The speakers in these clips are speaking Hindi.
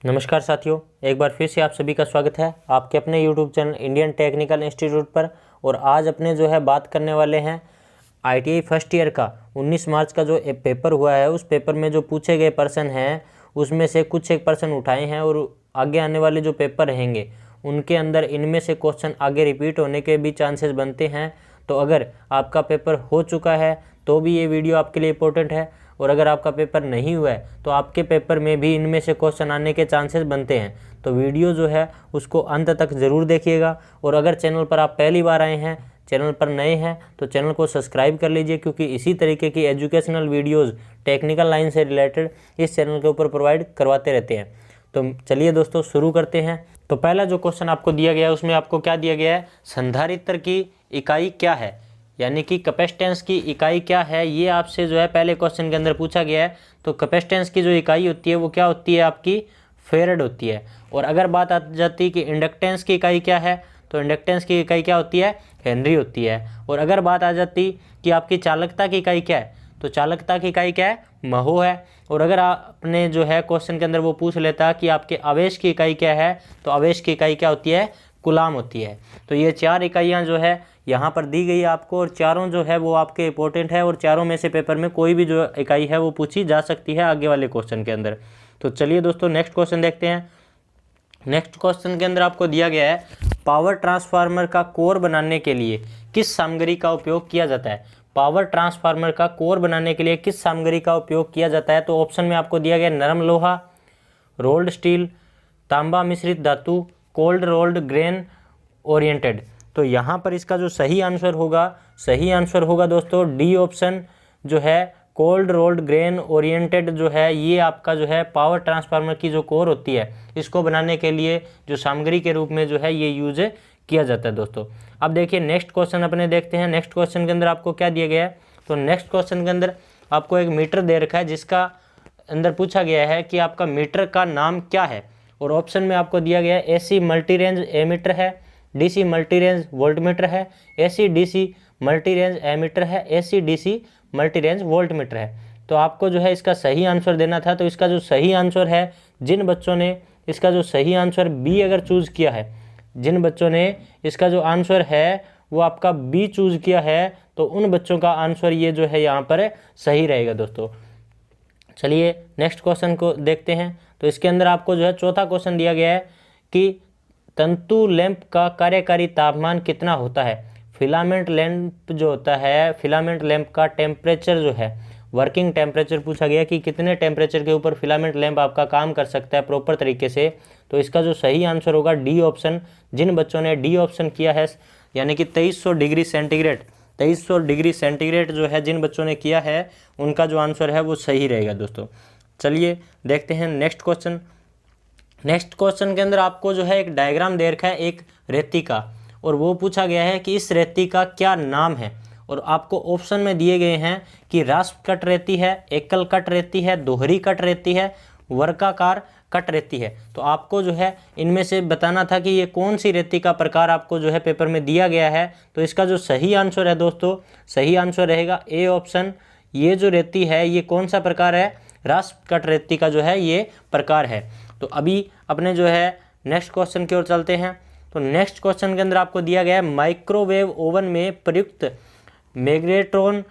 नमस्कार साथियों, एक बार फिर से आप सभी का स्वागत है आपके अपने YouTube channel Indian technical institute पर। और आज अपने जो है बात करने वाले हैं ITI फर्स्ट ईयर का 19 मार्च का जो पेपर हुआ है, उस पेपर में जो पूछे गए प्रश्न हैं उसमें से कुछ एक प्रश्न उठाए हैं और आगे आने वाले जो पेपर रहेंगे उनके अंदर इनमें से क्वेश्चन आगे रिपीट होने के भी चांसेस बनते हैं। तो अगर आपका पेपर हो चुका है तो भी ये वीडियो आपके लिए इम्पोर्टेंट है, और अगर आपका पेपर नहीं हुआ है तो आपके पेपर में भी इनमें से क्वेश्चन आने के चांसेस बनते हैं। तो वीडियो जो है उसको अंत तक ज़रूर देखिएगा। और अगर चैनल पर आप पहली बार आए हैं, चैनल पर नए हैं, तो चैनल को सब्सक्राइब कर लीजिए, क्योंकि इसी तरीके की एजुकेशनल वीडियोज़ टेक्निकल लाइन से रिलेटेड इस चैनल के ऊपर प्रोवाइड करवाते रहते हैं। तो चलिए दोस्तों शुरू करते हैं। तो पहला जो क्वेश्चन आपको दिया गया है उसमें आपको क्या दिया गया है, संधारित्र की इकाई क्या है, यानी कि कैपेसिटेंस की इकाई क्या है, ये आपसे जो है पहले क्वेश्चन के अंदर पूछा गया है। तो कैपेसिटेंस की जो इकाई होती है वो क्या होती है, आपकी फेरेड होती है। और अगर बात आ जाती है कि इंडक्टेंस की इकाई क्या है, तो इंडक्टेंस की इकाई क्या होती है, हेनरी होती है। और अगर बात आ जाती कि आपकी चालकता की इकाई क्या है, तो चालकता की इकाई क्या है, महो है। और अगर आपने जो है क्वेश्चन के अंदर वो पूछ लेता कि आपके आवेश की इकाई क्या है, तो आवेश की इकाई क्या होती है, कूलाम होती है। तो ये चार इकाइयाँ जो है यहाँ पर दी गई है आपको, और चारों जो है वो आपके इंपॉर्टेंट है, और चारों में से पेपर में कोई भी जो इकाई है वो पूछी जा सकती है आगे वाले क्वेश्चन के अंदर। तो चलिए दोस्तों नेक्स्ट क्वेश्चन देखते हैं। नेक्स्ट क्वेश्चन के अंदर आपको दिया गया है, पावर ट्रांसफार्मर का कोर बनाने के लिए किस सामग्री का उपयोग किया जाता है। पावर ट्रांसफार्मर का कोर बनाने के लिए किस सामग्री का उपयोग किया जाता है। तो ऑप्शन में आपको दिया गया नरम लोहा, रोल्ड स्टील, तांबा मिश्रित धातु, कोल्ड रोल्ड ग्रेन ओरिएंटेड। तो यहाँ पर इसका जो सही आंसर होगा दोस्तों डी ऑप्शन जो है, कोल्ड रोल्ड ग्रेन ओरिएंटेड जो है, ये आपका जो है पावर ट्रांसफार्मर की जो कोर होती है इसको बनाने के लिए जो सामग्री के रूप में जो है ये यूज किया जाता है दोस्तों। अब देखिए नेक्स्ट क्वेश्चन अपने देखते हैं। नेक्स्ट क्वेश्चन के अंदर आपको क्या दिया गया है, तो नेक्स्ट क्वेश्चन के अंदर आपको एक मीटर दे रखा है, जिसका अंदर पूछा गया है कि आपका मीटर का नाम क्या है। और ऑप्शन में आपको दिया गया है AC मल्टी रेंज एमीटर है, DC मल्टी रेंज वोल्टमीटर है, AC DC multi range ammeter है, AC DC multi range voltmeter है। तो आपको जो है इसका सही आंसर देना था। तो इसका जो सही आंसर है, जिन बच्चों ने इसका जो सही आंसर बी अगर चूज़ किया है, जिन बच्चों ने इसका जो आंसर है वो आपका बी चूज़ किया है, तो उन बच्चों का आंसर ये जो है यहाँ पर सही रहेगा दोस्तों। चलिए नेक्स्ट क्वेश्चन को देखते हैं। तो इसके अंदर आपको जो है चौथा क्वेश्चन दिया गया है कि तंतु लैंप का कार्यकारी तापमान कितना होता है। फिलामेंट लैंप जो होता है, फिलामेंट लैंप का टेम्परेचर जो है, वर्किंग टेम्परेचर पूछा गया कि कितने टेम्परेचर के ऊपर फिलामेंट लैंप आपका काम कर सकता है प्रॉपर तरीके से। तो इसका जो सही आंसर होगा डी ऑप्शन। जिन बच्चों ने डी ऑप्शन किया है, यानी कि 2300 डिग्री सेंटीग्रेड, 2300 डिग्री सेंटीग्रेड जो है जिन बच्चों ने किया है, उनका जो आंसर है वो सही रहेगा दोस्तों। चलिए देखते हैं नेक्स्ट क्वेश्चन। नेक्स्ट क्वेश्चन के अंदर आपको जो है एक डायग्राम दे रखा है एक रेती का, और वो पूछा गया है कि इस रेती का क्या नाम है। और आपको ऑप्शन में दिए गए हैं कि रास्प कट रेती है, एकल कट रेती है, दोहरी कट रेती है, वर्गाकार कट रेती है। तो आपको जो है इनमें से बताना था कि ये कौन सी रेती का प्रकार आपको जो है पेपर में दिया गया है। तो इसका जो सही आंसर है दोस्तों, सही आंसर रहेगा ए ऑप्शन। ये जो रेती है ये कौन सा प्रकार है, रास्प कट रेती का जो है ये प्रकार है। तो अभी अपने जो है नेक्स्ट क्वेश्चन की ओर चलते हैं। तो नेक्स्ट क्वेश्चन के अंदर आपको दिया गया है माइक्रोवेव ओवन में प्रयुक्त मैग्नेट्रॉन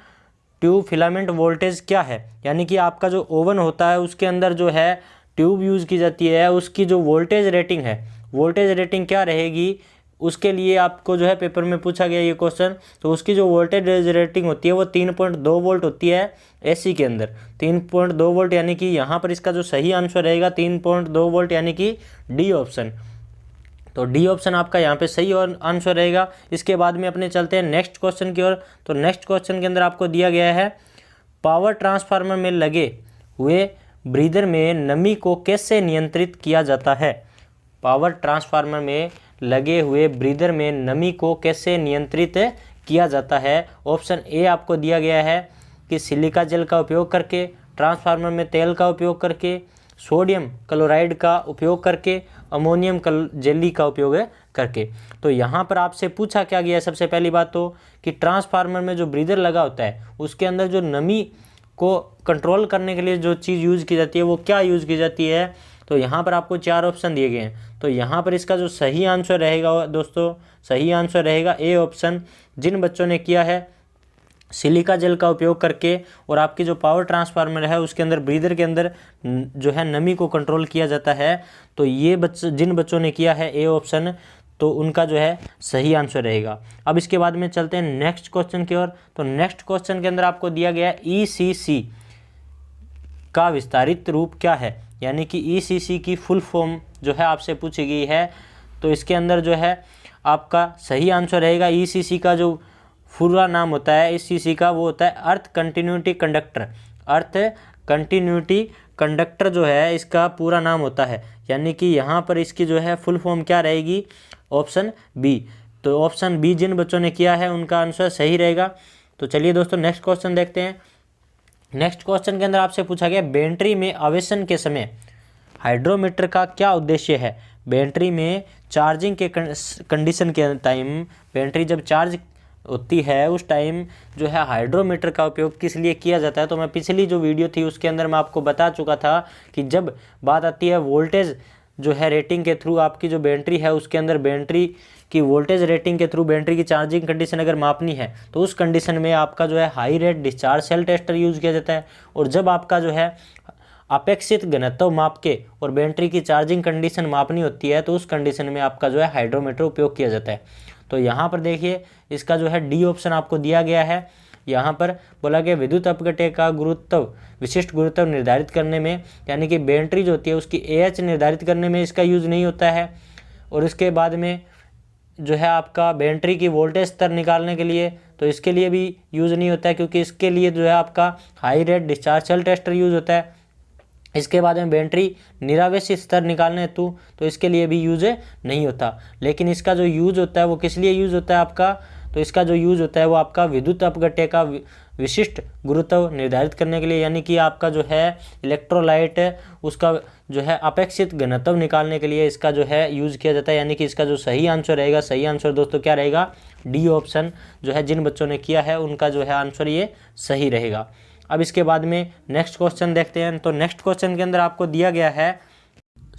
ट्यूब फिलामेंट वोल्टेज क्या है। यानी कि आपका जो ओवन होता है उसके अंदर जो है ट्यूब यूज़ की जाती है, उसकी जो वोल्टेज रेटिंग है, वोल्टेज रेटिंग क्या रहेगी, उसके लिए आपको जो है पेपर में पूछा गया ये क्वेश्चन। तो उसकी जो वोल्टेज रेटिंग होती है वो 3.2 वोल्ट होती है AC के अंदर, 3.2 वोल्ट। यानी कि यहाँ पर इसका जो सही आंसर रहेगा 3.2 वोल्ट, यानी कि डी ऑप्शन। तो डी ऑप्शन आपका यहाँ पे सही और आंसर रहेगा। इसके बाद में अपने चलते हैं नेक्स्ट क्वेश्चन की ओर। तो नेक्स्ट क्वेश्चन के अंदर आपको दिया गया है, पावर ट्रांसफार्मर में लगे हुए ब्रीदर में नमी को कैसे नियंत्रित किया जाता है। पावर ट्रांसफार्मर में लगे हुए ब्रीदर में नमी को कैसे नियंत्रित किया जाता है। ऑप्शन ए आपको दिया गया है कि सिलिका जेल का उपयोग करके, ट्रांसफार्मर में तेल का उपयोग करके, सोडियम क्लोराइड का उपयोग करके, अमोनियम जेली का उपयोग करके। तो यहाँ पर आपसे पूछा क्या गया है, सबसे पहली बात तो कि ट्रांसफार्मर में जो ब्रीदर लगा होता है उसके अंदर जो नमी को कंट्रोल करने के लिए जो चीज़ यूज़ की जाती है वो क्या यूज़ की जाती है। तो यहाँ पर आपको 4 ऑप्शन दिए गए हैं। तो यहाँ पर इसका जो सही आंसर रहेगा दोस्तों, सही आंसर रहेगा ए ऑप्शन। जिन बच्चों ने किया है सिलिका जेल का उपयोग करके और आपकी जो पावर ट्रांसफार्मर है उसके अंदर ब्रीदर के अंदर जो है नमी को कंट्रोल किया जाता है, तो ये जिन बच्चों ने किया है ए ऑप्शन, तो उनका जो है सही आंसर रहेगा। अब इसके बाद में चलते हैं नेक्स्ट क्वेश्चन की ओर। तो नेक्स्ट क्वेश्चन के अंदर आपको दिया गया ECC का विस्तारित रूप क्या है, यानी कि ECC की फुल फॉर्म जो है आपसे पूछी गई है। तो इसके अंदर जो है आपका सही आंसर रहेगा ECC का जो पूरा नाम होता है ECC का, वो होता है अर्थ कंटिन्यूटी कंडक्टर। अर्थ कंटिन्यूटी कंडक्टर जो है इसका पूरा नाम होता है, यानी कि यहाँ पर इसकी जो है फुल फॉर्म क्या रहेगी, ऑप्शन बी। तो ऑप्शन बी जिन बच्चों ने किया है उनका आंसर सही रहेगा। तो चलिए दोस्तों नेक्स्ट क्वेश्चन देखते हैं। नेक्स्ट क्वेश्चन के अंदर आपसे पूछा गया बैटरी में आवेशन के समय हाइड्रोमीटर का क्या उद्देश्य है। बैटरी में चार्जिंग के कंडीशन के टाइम, बैटरी जब चार्ज होती है उस टाइम जो है हाइड्रोमीटर का उपयोग किस लिए किया जाता है। तो मैं पिछली जो वीडियो थी उसके अंदर मैं आपको बता चुका था कि जब बात आती है वोल्टेज जो है रेटिंग के थ्रू, आपकी जो बैटरी है उसके अंदर बैटरी की वोल्टेज रेटिंग के थ्रू बैटरी की चार्जिंग कंडीशन अगर मापनी है तो उस कंडीशन में आपका जो है high rate discharge cell tester use किया जाता है। और जब आपका जो है अपेक्षित घनत्व माप के और बैटरी की चार्जिंग कंडीशन मापनी होती है तो उस कंडीशन में आपका जो है हाइड्रोमीटर उपयोग किया जाता है। तो यहाँ पर देखिए इसका जो है डी ऑप्शन आपको दिया गया है। यहाँ पर बोला गया विद्युत अपघट्य का गुरुत्व, विशिष्ट गुरुत्व निर्धारित करने में, यानी कि बैटरी जो होती है उसकी AH निर्धारित करने में इसका यूज़ नहीं होता है। और इसके बाद में जो है आपका बैटरी की वोल्टेज स्तर निकालने के लिए, तो इसके लिए भी यूज़ नहीं होता है, क्योंकि इसके लिए जो है आपका high rate discharge cell tester use होता है। इसके बाद में बैटरी निरावेशी स्तर निकालने हेतु तो इसके लिए भी यूज़ नहीं होता। लेकिन इसका जो यूज़ होता है वो किस लिए यूज़ होता है आपका, तो इसका जो यूज़ होता है वो आपका विद्युत अपघट्य का विशिष्ट गुरुत्व निर्धारित करने के लिए, यानी कि आपका जो है इलेक्ट्रोलाइट उसका जो है अपेक्षित घनत्व निकालने के लिए इसका जो है यूज़ किया जाता है। यानी कि इसका जो सही आंसर रहेगा, सही आंसर दोस्तों क्या रहेगा, डी ऑप्शन जो है जिन बच्चों ने किया है उनका जो है आंसर ये सही रहेगा। अब इसके बाद में नेक्स्ट क्वेश्चन देखते हैं। तो नेक्स्ट क्वेश्चन के अंदर आपको दिया गया है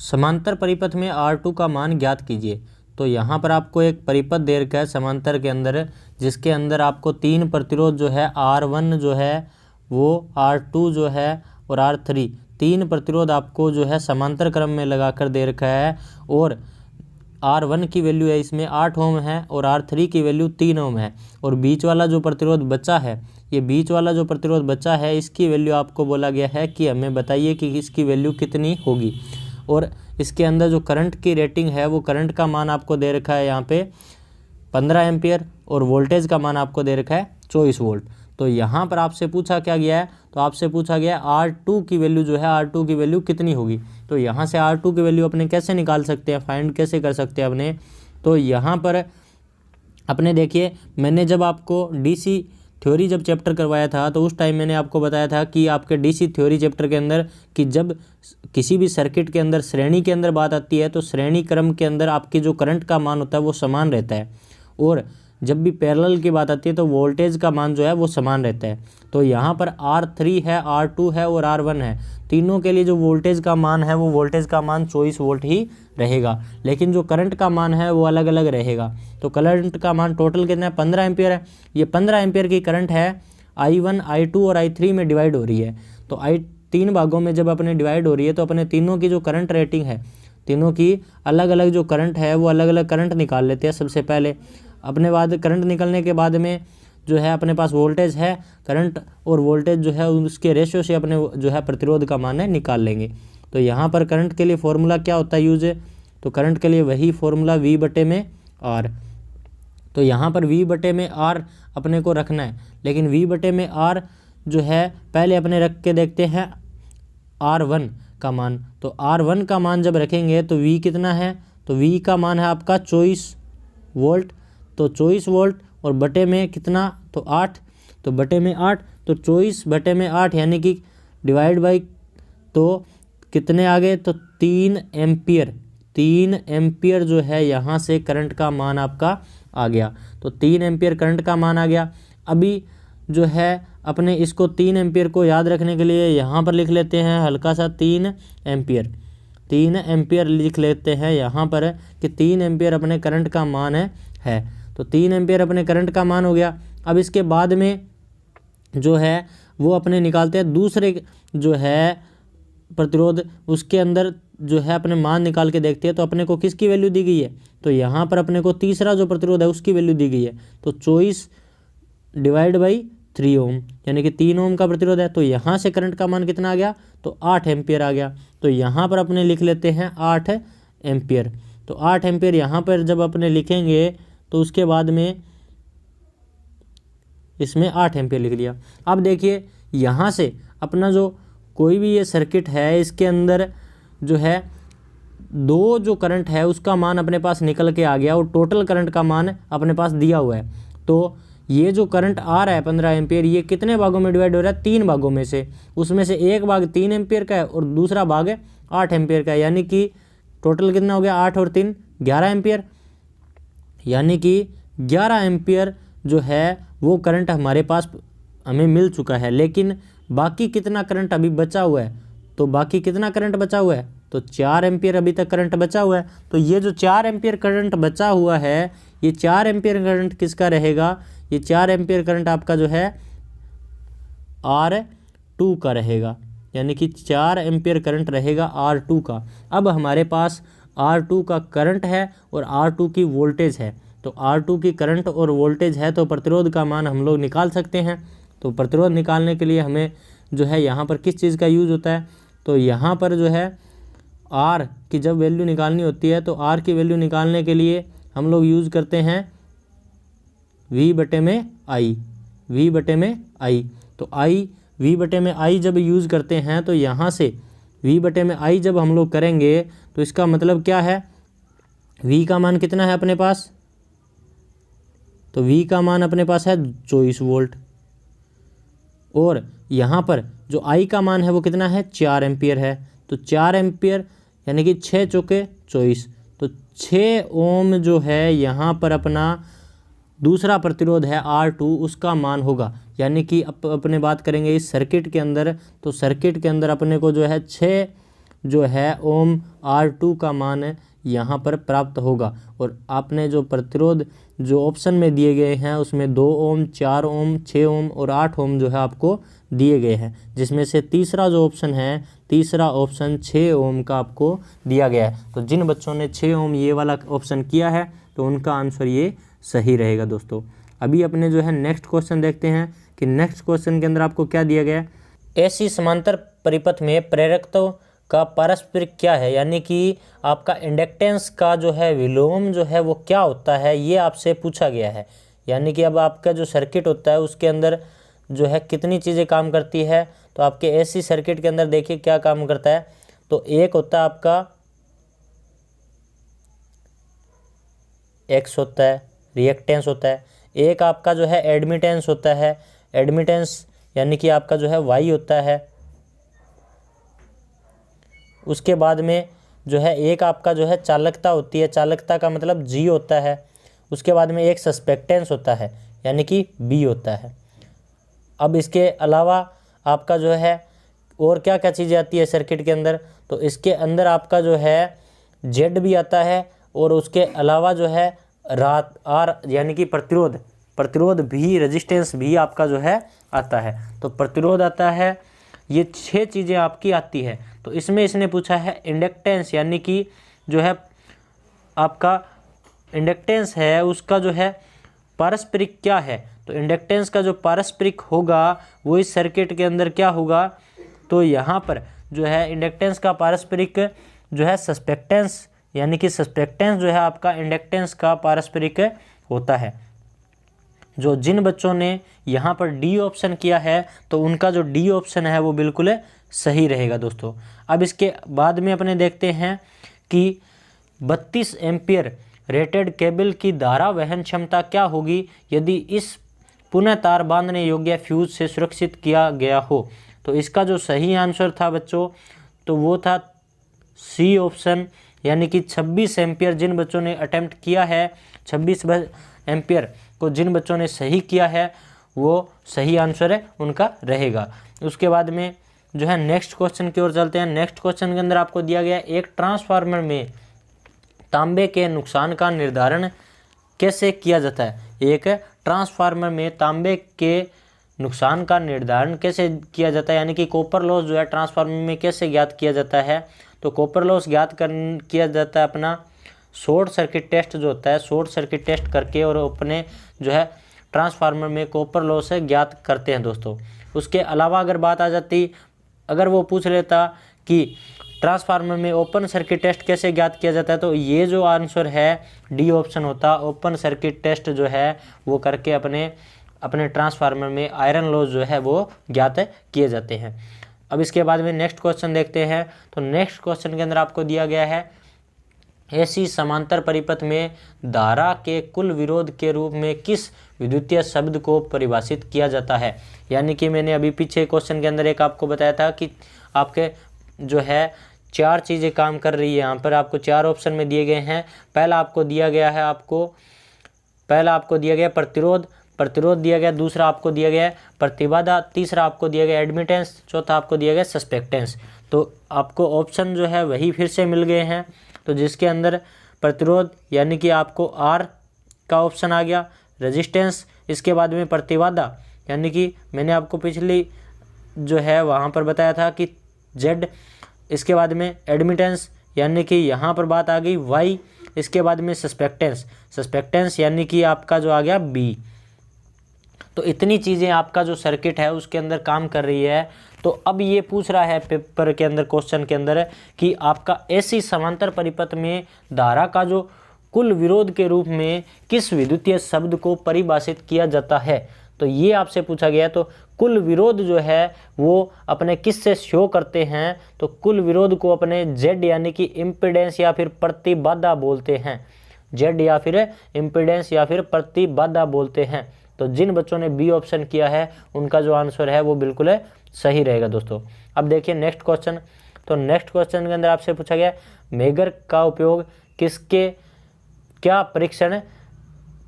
समांतर परिपथ में R2 का मान ज्ञात कीजिए। तो यहाँ पर आपको एक परिपथ दे रखा है समांतर के अंदर, जिसके अंदर आपको 3 प्रतिरोध जो है R1 जो है वो R2 जो है और R3, 3 प्रतिरोध आपको जो है समांतर क्रम में लगाकर दे रखा है। और R1 की वैल्यू है इसमें 8 ओम है और R3 की वैल्यू 3 ओम है। और बीच वाला जो प्रतिरोध बचा है, ये बीच वाला जो प्रतिरोध बचा है इसकी वैल्यू आपको बोला गया है कि हमें बताइए कि इसकी वैल्यू कितनी होगी। और इसके अंदर जो करंट की रेटिंग है वो करंट का मान आपको दे रखा है यहाँ पे 15 एम्पियर और वोल्टेज का मान आपको दे रखा है 24 वोल्ट। तो यहाँ पर आपसे पूछा क्या गया है, तो आपसे पूछा गया है R2 की वैल्यू जो है R2 की वैल्यू कितनी होगी। तो यहाँ से R2 की वैल्यू अपने कैसे निकाल सकते हैं, फाइंड कैसे कर सकते हैं अपने। तो यहाँ पर अपने देखिए मैंने जब आपको DC थ्योरी जब चैप्टर करवाया था तो उस टाइम मैंने आपको बताया था कि आपके DC थ्योरी चैप्टर के अंदर कि जब किसी भी सर्किट के अंदर श्रेणी के अंदर बात आती है तो श्रेणी क्रम के अंदर आपके जो करंट का मान होता है वो समान रहता है, और जब भी पैरेलल की बात आती है तो वोल्टेज का मान जो है वो समान रहता है। तो यहाँ पर R3 है, R2 है और R1 है, तीनों के लिए जो वोल्टेज का मान है वो वोल्टेज का मान 24 वोल्ट ही रहेगा, लेकिन जो करंट का मान है वो अलग अलग रहेगा। तो करंट का मान टोटल कितना है, 15 एम्पियर है। ये 15 एम्पियर की करंट है I1, I2 और I3 में डिवाइड हो रही है। तो तीन भागों में जब अपने डिवाइड हो रही है तो अपने तीनों की जो करंट रेटिंग है, तीनों की अलग अलग जो करंट है वो अलग अलग करंट निकाल लेते हैं सबसे पहले। अपने बाद करंट निकलने के बाद में जो है अपने पास वोल्टेज है, करंट और वोल्टेज जो है उसके रेशियो से अपने जो है प्रतिरोध का मान है निकाल लेंगे। तो यहाँ पर करंट के लिए फॉर्मूला क्या होता है यूज, तो करंट के लिए वही फॉर्मूला V/R। तो यहाँ पर V/R अपने को रखना है, लेकिन V/R जो है पहले अपने रख के देखते हैं R1 का मान। तो R1 का मान जब रखेंगे तो V कितना है, तो V का मान है आपका 24 वोल्ट। तो 24 वोल्ट और बटे में कितना, तो 8, तो बटे में 8, तो 24/8 यानी कि डिवाइड बाई, तो कितने आ गए, तो 3 एम्पियर। 3 एम्पियर जो है यहाँ से करंट का मान आपका आ गया। तो 3 एम्पियर करंट का मान आ गया। अभी जो है अपने इसको 3 एम्पियर को याद रखने के लिए यहाँ पर लिख लेते हैं हल्का सा 3 एम्पियर। 3 एम्पियर लिख लेते हैं यहाँ पर कि 3 एम्पियर अपने करंट का मान है। तो 3 एम्पियर अपने करंट का मान हो गया। अब इसके बाद में जो है वो अपने निकालते हैं दूसरे जो है प्रतिरोध, उसके अंदर जो है अपने मान निकाल के देखते हैं। तो अपने को किसकी वैल्यू दी गई है, तो यहाँ पर अपने को तीसरा जो प्रतिरोध है उसकी वैल्यू दी गई है। तो 24 डिवाइड बाई 3 ओम, यानी कि 3 ओम का प्रतिरोध है। तो यहाँ से करंट का मान कितना आ गया, तो 8 एम्पियर आ गया। तो यहाँ पर अपने लिख लेते हैं 8 एम्पियर। तो 8 एम्पियर यहाँ पर जब अपने लिखेंगे तो उसके बाद में इसमें 8 एम्पियर लिख लिया। अब देखिए यहाँ से अपना जो कोई भी ये सर्किट है इसके अंदर जो है 2 जो करंट है उसका मान अपने पास निकल के आ गया और टोटल करंट का मान अपने पास दिया हुआ है। तो ये जो करंट आ रहा है 15 एम्पियर, ये कितने भागों में डिवाइड हो रहा है, 3 भागों में से। उसमें से एक भाग 3 एम्पियर का है और दूसरा भाग 8 एम्पियर का है, यानी कि टोटल कितना हो गया, 8 और 3 11 एम्पियर। यानी कि 11 एम्पियर जो है वो करंट हमारे पास हमें मिल चुका है। लेकिन बाकी कितना करंट अभी बचा हुआ है, तो बाकी कितना करंट बचा हुआ है, तो 4 एम्पियर अभी तक करंट बचा हुआ है। तो ये जो 4 एम्पियर करंट बचा हुआ है, ये 4 एम्पियर करंट किसका रहेगा, ये 4 एम्पियर करंट आपका जो है R2 का रहेगा, यानी कि 4 एम्पियर करंट रहेगा R2 का। अब हमारे पास R2 का करंट है और R2 की वोल्टेज है। तो R2 की करंट और वोल्टेज है तो प्रतिरोध का मान हम लोग निकाल सकते हैं। तो प्रतिरोध निकालने के लिए हमें जो है यहाँ पर किस चीज़ का यूज़ होता है, तो यहाँ पर जो है R की जब वैल्यू निकालनी होती है तो R की वैल्यू निकालने के लिए हम लोग यूज़ करते हैं V/I, V/I। तो V/I जब यूज़ करते हैं तो यहाँ से V/I जब हम लोग करेंगे तो इसका मतलब क्या है, V का मान कितना है अपने पास, तो V का मान अपने पास है 24 वोल्ट और यहाँ पर जो I का मान है वो कितना है, 4 एम्पियर है। तो 4 एम्पियर यानी कि 6 चौके 24, तो 6 ओम जो है यहाँ पर अपना दूसरा प्रतिरोध है R2, उसका मान होगा। यानी कि अपने बात करेंगे इस सर्किट के अंदर, तो सर्किट के अंदर अपने को जो है 6 जो है ओम R2 का मान यहाँ पर प्राप्त होगा। और आपने जो प्रतिरोध जो ऑप्शन में दिए गए हैं उसमें 2 ओम, 4 ओम, 6 ओम और 8 ओम जो है आपको दिए गए हैं, जिसमें से तीसरा जो ऑप्शन है, तीसरा ऑप्शन 6 ओम का आपको दिया गया है। तो जिन बच्चों ने 6 ओम ये वाला ऑप्शन किया है तो उनका आंसर ये सही रहेगा दोस्तों। अभी अपने जो है नेक्स्ट क्वेश्चन देखते हैं कि नेक्स्ट क्वेश्चन के अंदर आपको क्या दिया गया है। ऐसी समांतर परिपथ में प्रेरकत्व का पारस्परिक क्या है, यानी कि आपका इंडक्टेंस का जो है विलोम जो है वो क्या होता है, ये आपसे पूछा गया है। यानी कि अब आपका जो सर्किट होता है उसके अंदर जो है कितनी चीज़ें काम करती है, तो आपके एसी सर्किट के अंदर देखिए क्या काम करता है। तो एक होता है आपका एक्स होता है, रिएक्टेंस होता है, एक आपका जो है एडमिटेंस होता है, एडमिटेंस यानी कि आपका जो है वाई होता है। उसके बाद में जो है एक आपका जो है चालकता होती है, चालकता का मतलब जी होता है। उसके बाद में एक सस्पेक्टेंस होता है यानी कि बी होता है। अब इसके अलावा आपका जो है और क्या क्या चीज़ें आती है सर्किट के अंदर, तो इसके अंदर आपका जो है जेड भी आता है और उसके अलावा जो है रात आर यानी कि प्रतिरोध भी, रेजिस्टेंस भी आपका जो है आता है। तो प्रतिरोध आता है, ये 6 चीज़ें आपकी आती है। तो इसमें इसने पूछा है इंडक्टेंस, यानी कि जो है आपका इंडक्टेंस है उसका जो है पारस्परिक क्या है। तो इंडक्टेंस का जो पारस्परिक होगा वो इस सर्किट के अंदर क्या होगा, तो यहाँ पर जो है इंडक्टेंस का पारस्परिक जो है सस्पेक्टेंस, यानी कि सस्पेक्टेंस जो है आपका इंडक्टेंस का पारस्परिक होता है। जो जिन बच्चों ने यहाँ पर डी ऑप्शन किया है तो उनका जो डी ऑप्शन है वो बिल्कुल सही रहेगा दोस्तों। अब इसके बाद में अपने देखते हैं कि 32 एम्पियर रेटेड केबल की धारा वहन क्षमता क्या होगी यदि इस पुनः तार बांधने योग्य फ्यूज से सुरक्षित किया गया हो। तो इसका जो सही आंसर था बच्चों तो वो था सी ऑप्शन, यानी कि 26 एम्पियर। जिन बच्चों ने अटेम्प्ट किया है 26 एम्पियर को जिन बच्चों ने सही किया है वो सही आंसर है उनका रहेगा। उसके बाद में जो है नेक्स्ट क्वेश्चन की ओर चलते हैं। नेक्स्ट क्वेश्चन के अंदर आपको दिया गया एक ट्रांसफार्मर में तांबे के नुकसान का निर्धारण कैसे किया जाता है। एक ट्रांसफार्मर में तांबे के नुकसान का निर्धारण कैसे किया जाता है, यानी कि कॉपर लॉस जो है ट्रांसफार्मर में कैसे ज्ञात किया जाता है। तो कॉपर लॉस ज्ञात किया जाता है अपना शॉर्ट सर्किट टेस्ट जो होता है, शॉर्ट सर्किट टेस्ट करके और अपने जो है ट्रांसफार्मर में कॉपर लॉस ज्ञात करते हैं दोस्तों। उसके अलावा अगर बात आ जाती, अगर वो पूछ लेता कि ट्रांसफार्मर में ओपन सर्किट टेस्ट कैसे ज्ञात किया जाता है, तो ये जो आंसर है डी ऑप्शन होता। ओपन सर्किट टेस्ट जो है वो करके अपने ट्रांसफार्मर में आयरन लॉस जो है वो ज्ञात किए जाते हैं। अब इसके बाद में नेक्स्ट क्वेश्चन देखते हैं। तो नेक्स्ट क्वेश्चन के अंदर आपको दिया गया है ऐसी समांतर परिपथ में धारा के कुल विरोध के रूप में किस विद्युतीय शब्द को परिभाषित किया जाता है। यानी कि मैंने अभी पीछे क्वेश्चन के अंदर एक आपको बताया था कि आपके जो है 4 चीज़ें काम कर रही है। यहाँ पर आपको 4 ऑप्शन में दिए गए हैं। पहला आपको दिया गया प्रतिरोध दिया गया, दूसरा आपको दिया गया है प्रतिबाधा, तीसरा आपको दिया गया एडमिटेंस, चौथा आपको दिया गया सस्पेक्टेंस। तो आपको ऑप्शन जो है वही फिर से मिल गए हैं। तो जिसके अंदर प्रतिरोध यानी कि आपको आर का ऑप्शन आ गया, रेजिस्टेंस, इसके बाद में प्रतिबाधा यानी कि मैंने आपको पिछली जो है वहाँ पर बताया था कि जेड, इसके बाद में एडमिटेंस यानी कि यहाँ पर बात आ गई वाई, इसके बाद में सस्पेक्टेंस यानी कि आपका जो आ गया बी। तो इतनी चीज़ें आपका जो सर्किट है उसके अंदर काम कर रही है। तो अब ये पूछ रहा है पेपर के अंदर क्वेश्चन के अंदर कि आपका ऐसी समांतर परिपथ में धारा का जो कुल विरोध के रूप में किस विद्युतीय शब्द को परिभाषित किया जाता है। तो ये आपसे पूछा गया है। तो कुल विरोध जो है वो अपने किस से शो करते हैं, तो कुल विरोध को अपने जेड यानी कि इम्पीडेंस या फिर प्रतिबाधा बोलते हैं। जेड या फिर इम्पीडेंस या फिर प्रतिबाधा बोलते हैं। तो जिन बच्चों ने बी ऑप्शन किया है उनका जो आंसर है वो बिल्कुल सही रहेगा दोस्तों। अब देखिए नेक्स्ट क्वेश्चन। तो नेक्स्ट क्वेश्चन के अंदर आपसे पूछा गया मेगर का उपयोग किसके क्या परीक्षण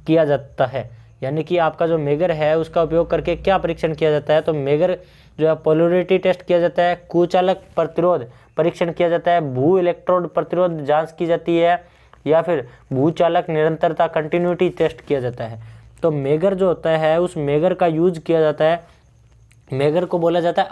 किया जाता है। यानी कि आपका जो मेगर है उसका उपयोग करके क्या परीक्षण किया जाता है। तो मेगर जो है पोलैरिटी टेस्ट किया जाता है, कुचालक प्रतिरोध परीक्षण किया जाता है, भू इलेक्ट्रोड प्रतिरोध जांच की जाती है, या फिर भूचालक निरंतरता कंटिन्यूटी टेस्ट किया जाता है। तो मेगर जो होता है उस मेगर का यूज किया जाता है, मेगर को बोला जाता है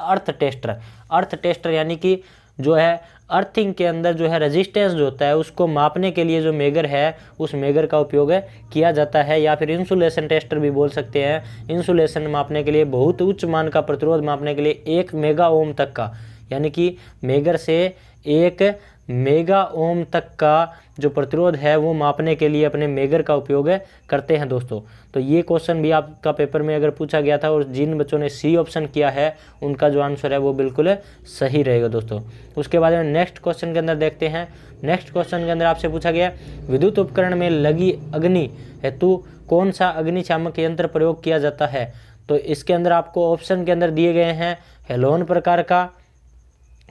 अर्थ टेस्टर यानी कि जो है अर्थिंग के अंदर जो है रेजिस्टेंस जो होता है उसको मापने के लिए जो मेगर है उस मेगर का उपयोग किया जाता है। या फिर इंसुलेशन टेस्टर भी बोल सकते हैं। इंसुलेशन मापने के लिए, बहुत उच्च मान का प्रतिरोध मापने के लिए 1 मेगा ओम तक का, यानी कि मेगर से 1 मेगा ओम तक का जो प्रतिरोध है वो मापने के लिए अपने मेगर का उपयोग करते हैं दोस्तों। तो ये क्वेश्चन भी आपका पेपर में अगर पूछा गया था और जिन बच्चों ने सी ऑप्शन किया है उनका जो आंसर है वो बिल्कुल सही रहेगा दोस्तों। उसके बाद में नेक्स्ट क्वेश्चन के अंदर देखते हैं। नेक्स्ट क्वेश्चन के अंदर आपसे पूछा गया विद्युत उपकरण में लगी अग्नि हेतु कौन सा अग्निशामक यंत्र प्रयोग किया जाता है। तो इसके अंदर आपको ऑप्शन के अंदर दिए गए हैं हेलोन प्रकार का,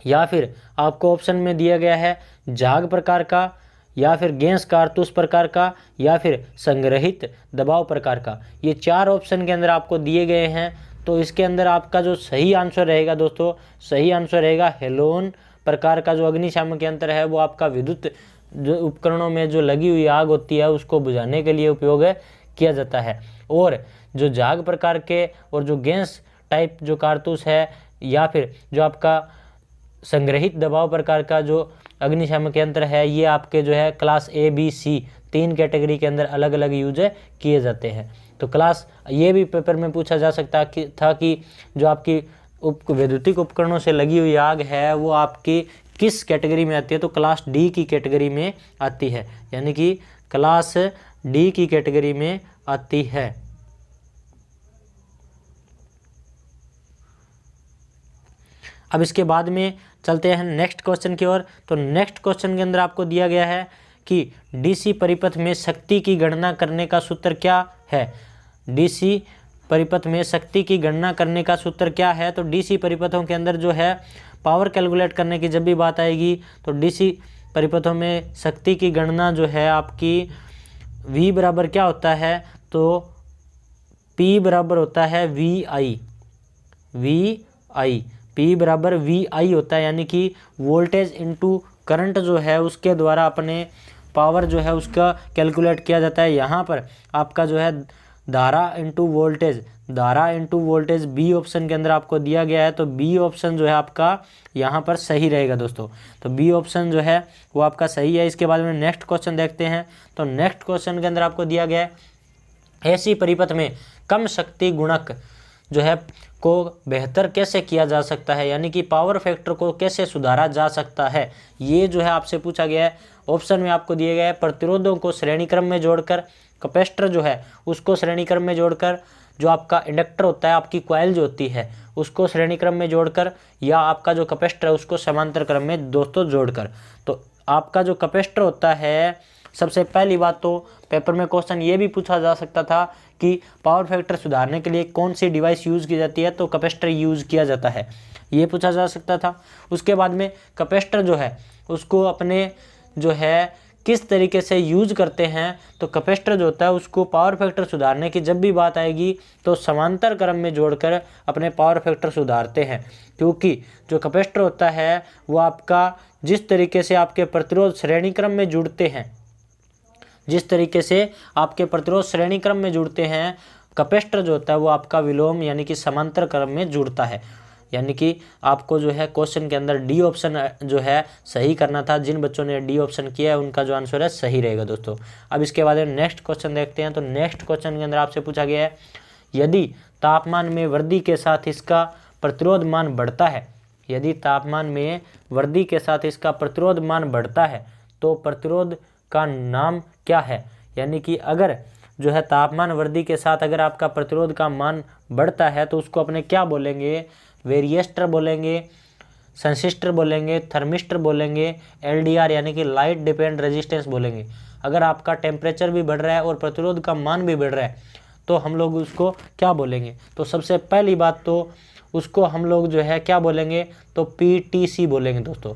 या फिर आपको ऑप्शन में दिया गया है जाग प्रकार का, या फिर गैस कारतूस प्रकार का, या फिर संग्रहित दबाव प्रकार का। ये 4 ऑप्शन के अंदर आपको दिए गए हैं। तो इसके अंदर आपका जो सही आंसर रहेगा दोस्तों, सही आंसर रहेगा हेलोन प्रकार का जो अग्निशामक यंत्र है वो आपका विद्युत जो उपकरणों में जो लगी हुई आग होती है उसको बुझाने के लिए उपयोग किया जाता है। और जो जाग प्रकार के और जो गैस टाइप जो कारतूस है, या फिर जो आपका संग्रहित दबाव प्रकार का जो अग्निशामक यंत्र है, ये आपके जो है class A B C 3 category के अंदर अलग अलग यूज किए जाते हैं। तो क्लास ये भी पेपर में पूछा जा सकता था कि जो आपकी वैद्युतिक उपकरणों से लगी हुई आग है वो आपकी किस कैटेगरी में आती है। तो क्लास डी की कैटेगरी में आती है, यानी कि क्लास डी की कैटेगरी में आती है। अब इसके बाद में चलते हैं नेक्स्ट क्वेश्चन की ओर। तो नेक्स्ट क्वेश्चन के अंदर आपको दिया गया है कि डीसी परिपथ में शक्ति की गणना करने का सूत्र क्या है। डीसी परिपथ में शक्ति की गणना करने का सूत्र क्या है। तो डीसी परिपथों के अंदर जो है पावर कैलकुलेट करने की जब भी बात आएगी तो डीसी परिपथों में शक्ति की गणना जो है आपकी V बराबर क्या होता है, तो P बराबर होता है VI P बराबर VI होता है, यानी कि वोल्टेज इंटू करंट जो है उसके द्वारा अपने पावर जो है उसका कैलकुलेट किया जाता है। यहाँ पर आपका जो है धारा इंटू वोल्टेज बी ऑप्शन के अंदर आपको दिया गया है, तो बी ऑप्शन जो है आपका यहाँ पर सही रहेगा दोस्तों। तो बी ऑप्शन जो है वो आपका सही है। इसके बाद में नेक्स्ट क्वेश्चन देखते हैं। तो नेक्स्ट क्वेश्चन के अंदर आपको दिया गया है ऐसी परिपथ में कम शक्ति गुणक जो है को बेहतर कैसे किया जा सकता है, यानी कि पावर फैक्टर को कैसे सुधारा जा सकता है, ये जो है आपसे पूछा गया है। ऑप्शन में आपको दिए गए हैं प्रतिरोधों को श्रेणी क्रम में जोड़कर, कैपेसिटर जो है उसको श्रेणी क्रम में जोड़कर, जो आपका इंडक्टर होता है, आपकी कॉइल जो होती है उसको श्रेणी क्रम में जोड़कर, या आपका जो कैपेसिटर है उसको समांतर क्रम में दोस्तों जोड़कर। तो आपका जो कैपेसिटर होता है, सबसे पहली बात तो पेपर में क्वेश्चन ये भी पूछा जा सकता था कि पावर फैक्टर सुधारने के लिए कौन सी डिवाइस यूज़ की जाती है, तो कैपेसिटर यूज़ किया जाता है, ये पूछा जा सकता था। उसके बाद में कैपेसिटर जो है उसको अपने जो है किस तरीके से यूज़ करते हैं, तो कैपेसिटर जो होता है उसको पावर फैक्टर सुधारने की जब भी बात आएगी तो समांतर क्रम में जोड़कर अपने पावर फैक्टर सुधारते हैं, क्योंकि जो कैपेसिटर होता है वो आपका जिस तरीके से आपके प्रतिरोध श्रेणी क्रम में जुड़ते हैं, कैपेसिटर जो होता है वो आपका विलोम यानी कि समांतर क्रम में जुड़ता है। यानी कि आपको जो है क्वेश्चन के अंदर डी ऑप्शन जो है सही करना था। जिन बच्चों ने डी ऑप्शन किया है उनका जो आंसर है सही रहेगा दोस्तों। अब इसके बाद नेक्स्ट क्वेश्चन देखते हैं। तो नेक्स्ट क्वेश्चन के अंदर आपसे पूछा गया है यदि तापमान में वृद्धि के साथ इसका प्रतिरोध मान बढ़ता है, यदि तापमान में वृद्धि के साथ इसका प्रतिरोध मान बढ़ता है तो प्रतिरोध का नाम क्या है। यानी कि अगर जो है तापमान वृद्धि के साथ अगर आपका प्रतिरोध का मान बढ़ता है तो उसको अपने क्या बोलेंगे, वेरिएस्टर बोलेंगे, संसिस्टर बोलेंगे, थर्मिस्टर बोलेंगे, LDR यानी कि लाइट डिपेंड रेजिस्टेंस बोलेंगे। अगर आपका टेम्परेचर भी बढ़ रहा है और प्रतिरोध का मान भी बढ़ रहा है तो हम लोग उसको क्या बोलेंगे। तो सबसे पहली बात तो उसको हम लोग जो है क्या बोलेंगे, तो PTC बोलेंगे दोस्तों।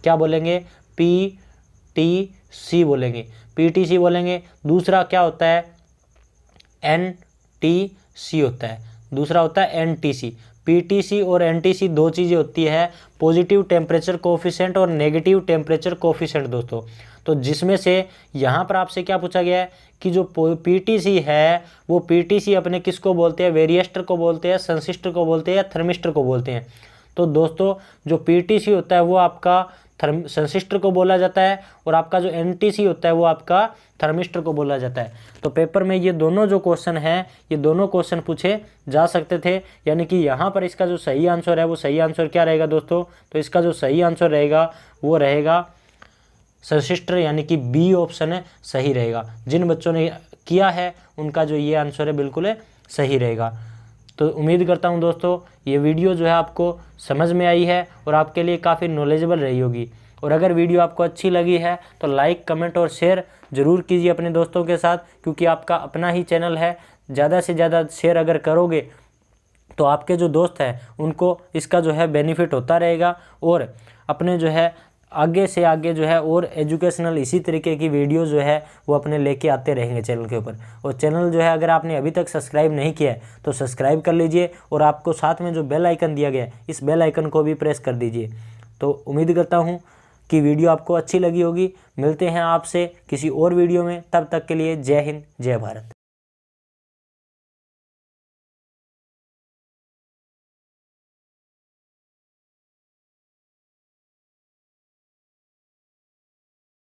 क्या बोलेंगे, PTC बोलेंगे, PTC बोलेंगे। दूसरा क्या होता है, NTC होता है, दूसरा होता है NTC। PTC और NTC दो चीज़ें होती है, पॉजिटिव टेम्परेचर कोफिशिएंट और नेगेटिव टेम्परेचर कोफिशिएंट दोस्तों। तो जिसमें से यहाँ पर आपसे क्या पूछा गया है कि जो PTC है वो PTC अपने किसको बोलते हैं, वेरिएस्टर को बोलते हैं, संसिस्टर को बोलते हैं या थर्मिस्टर को बोलते हैं। तो दोस्तों जो PTC होता है वो आपका संसिस्टर को बोला जाता है और आपका जो NTC होता है वो आपका थर्मिस्टर को बोला जाता है। तो पेपर में ये दोनों जो क्वेश्चन हैं ये दोनों क्वेश्चन पूछे जा सकते थे। यानी कि यहाँ पर इसका जो सही आंसर है वो सही आंसर क्या रहेगा दोस्तों, तो इसका जो सही आंसर रहेगा वो रहेगा संसिस्टर, यानी कि बी ऑप्शन है सही रहेगा। जिन बच्चों ने किया है उनका जो ये आंसर है बिल्कुल सही रहेगा। तो उम्मीद करता हूँ दोस्तों ये वीडियो जो है आपको समझ में आई है और आपके लिए काफ़ी नॉलेजेबल रही होगी। और अगर वीडियो आपको अच्छी लगी है तो लाइक, कमेंट और शेयर ज़रूर कीजिए अपने दोस्तों के साथ, क्योंकि आपका अपना ही चैनल है। ज़्यादा से ज़्यादा शेयर अगर करोगे तो आपके जो दोस्त हैं उनको इसका जो है बेनिफिट होता रहेगा और अपने जो है आगे से आगे जो है और एजुकेशनल इसी तरीके की वीडियो जो है वो अपने लेके आते रहेंगे चैनल के ऊपर। और चैनल जो है अगर आपने अभी तक सब्सक्राइब नहीं किया है तो सब्सक्राइब कर लीजिए और आपको साथ में जो बेल आइकन दिया गया है इस बेल आइकन को भी प्रेस कर दीजिए। तो उम्मीद करता हूँ कि वीडियो आपको अच्छी लगी होगी। मिलते हैं आपसे किसी और वीडियो में, तब तक के लिए जय हिंद, जय भारत।